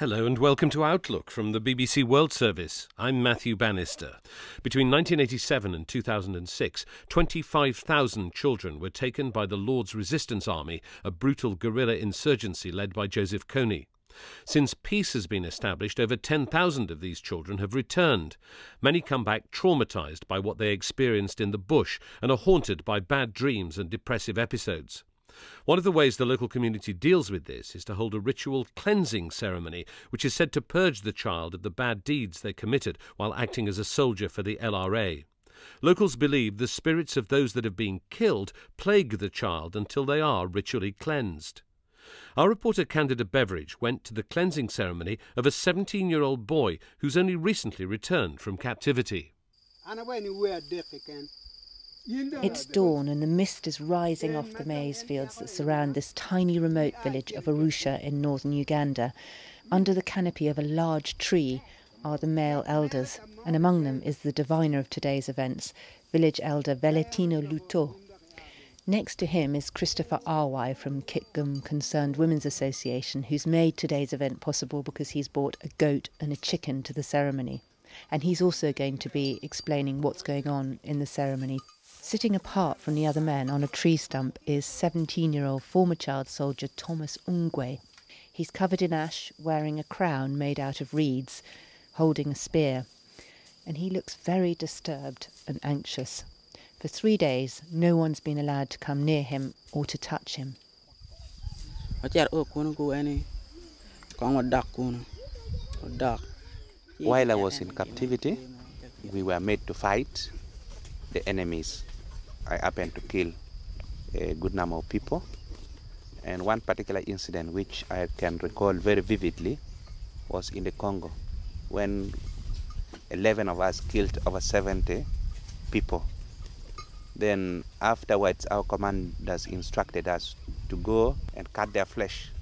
Hello and welcome to Outlook from the BBC World Service. I'm Matthew Bannister. Between 1987 and 2006, 25,000 children were taken by the Lord's Resistance Army, a brutal guerrilla insurgency led by Joseph Kony. Since peace has been established, over 10,000 of these children have returned. Many come back traumatised by what they experienced in the bush and are haunted by bad dreams and depressive episodes. One of the ways the local community deals with this is to hold a ritual cleansing ceremony, which is said to purge the child of the bad deeds they committed while acting as a soldier for the LRA. Locals believe the spirits of those that have been killed plague the child until they are ritually cleansed. Our reporter Candida Beveridge went to the cleansing ceremony of a 17-year-old boy who's only recently returned from captivity. It's dawn and the mist is rising off the maize fields that surround this tiny remote village of Arusha in northern Uganda. Under the canopy of a large tree are the male elders, and among them is the diviner of today's events, village elder Veletino Luto. Next to him is Christopher Arwai from Kitgum Concerned Women's Association, who's made today's event possible because he's brought a goat and a chicken to the ceremony. And he's also going to be explaining what's going on in the ceremony. Sitting apart from the other men on a tree stump is 17-year-old former child soldier Thomas Ungwe. He's covered in ash, wearing a crown made out of reeds, holding a spear. And he looks very disturbed and anxious. For 3 days, no one's been allowed to come near him or to touch him. While I was in captivity, we were made to fight the enemies. I happened to kill a good number of people. And one particular incident which I can recall very vividly was in the Congo, when 11 of us killed over 70 people. Then afterwards, our commanders instructed us to go and cut their flesh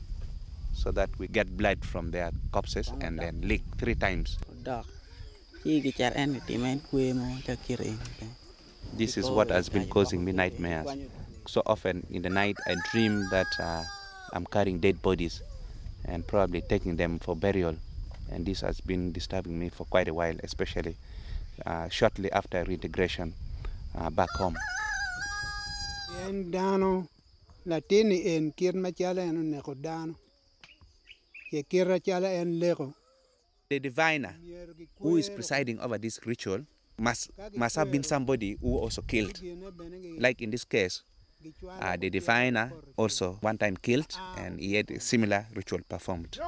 so that we get blood from their corpses and then lick 3 times. This is what has been causing me nightmares. So often in the night I dream that I'm carrying dead bodies and probably taking them for burial. And this has been disturbing me for quite a while, especially shortly after reintegration back home. The diviner who is presiding over this ritual must have been somebody who also killed. Like in this case, the diviner also one time killed, and he had a similar ritual performed.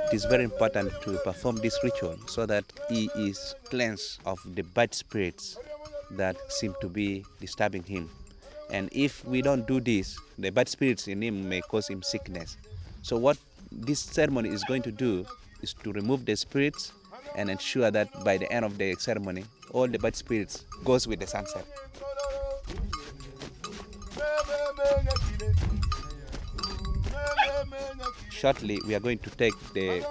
It is very important to perform this ritual so that he is cleansed of the bad spirits that seem to be disturbing him. And if we don't do this, the bad spirits in him may cause him sickness. So what this ceremony is going to do is to remove the spirits and ensure that by the end of the ceremony, all the bad spirits goes with the sunset. Shortly, we are going to take the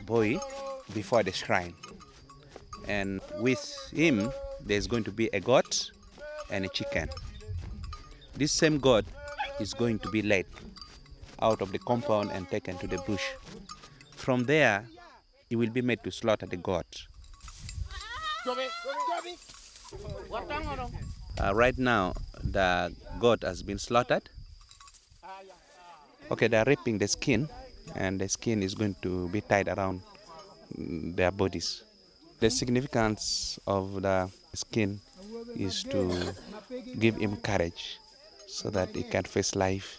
boy before the shrine. And with him, there's going to be a goat and a chicken. This same goat is going to be led out of the compound and taken to the bush. From there, he will be made to slaughter the goat. Right now, the goat has been slaughtered. Okay, they are ripping the skin, and the skin is going to be tied around their bodies. The significance of the skin is to give him courage so that he can face life,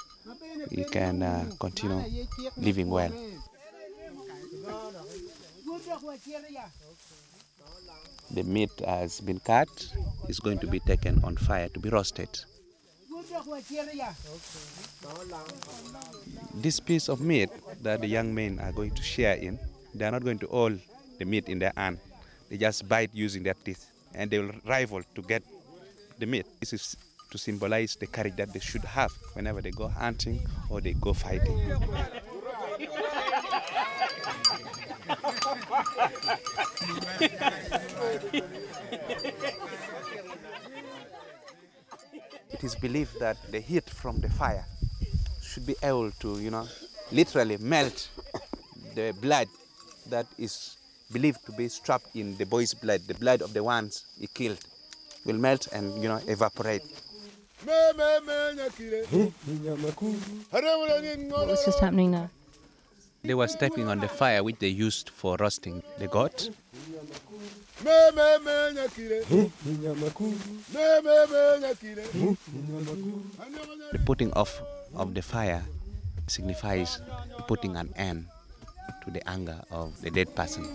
he can continue living well. The meat has been cut, is going to be taken on fire to be roasted. This piece of meat that the young men are going to share in, they are not going to hold the meat in their hand. They just bite using their teeth, and they will rival to get the meat. This is to symbolize the courage that they should have whenever they go hunting or they go fighting. it is believed that the heat from the fire should be able to, literally melt the blood that is believed to be trapped in the boy's blood, the blood of the ones he killed, will melt and, evaporate. What What's just happening now? They were stepping on the fire which they used for roasting the goat. The putting off of the fire signifies putting an end to the anger of the dead person.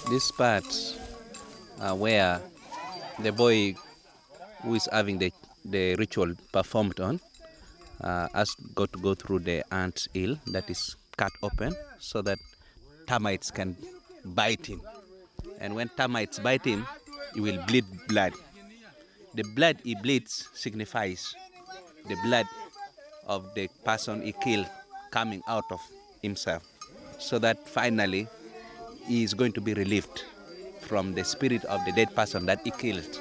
This part where the boy who is having the ritual performed on has got to go through the ant hill that is cut open so that termites can bite him. And when termites bite him, he will bleed blood. The blood he bleeds signifies the blood of the person he killed coming out of himself, so that finally he is going to be relieved from the spirit of the dead person that he killed.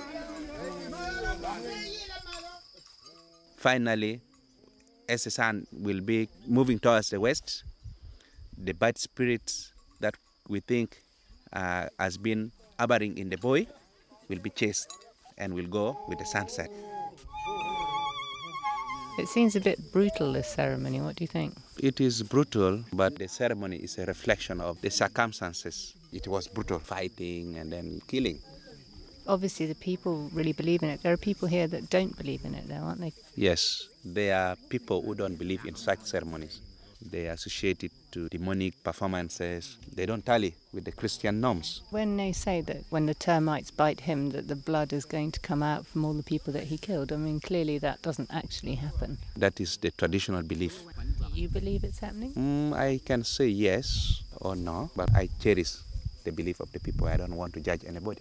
Finally, as the sun will be moving towards the west, the bad spirits that we think has been harboring in the boy will be chased and will go with the sunset. It seems a bit brutal, this ceremony. What do you think? It is brutal, but the ceremony is a reflection of the circumstances. It was brutal, fighting and then killing. Obviously, the people really believe in it. There are people here that don't believe in it, though, aren't they? Yes, there are people who don't believe in such ceremonies. They associate it to demonic performances. They don't tally with the Christian norms. When they say that when the termites bite him that the blood is going to come out from all the people that he killed, I mean, clearly that doesn't actually happen. That is the traditional belief. Do you believe it's happening? I can say yes or no, but I cherish the belief of the people. I don't want to judge anybody.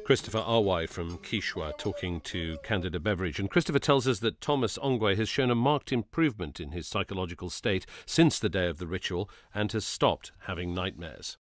Christopher Arwai from Kishwa talking to Candida Beveridge. And Christopher tells us that Thomas Ongwe has shown a marked improvement in his psychological state since the day of the ritual and has stopped having nightmares.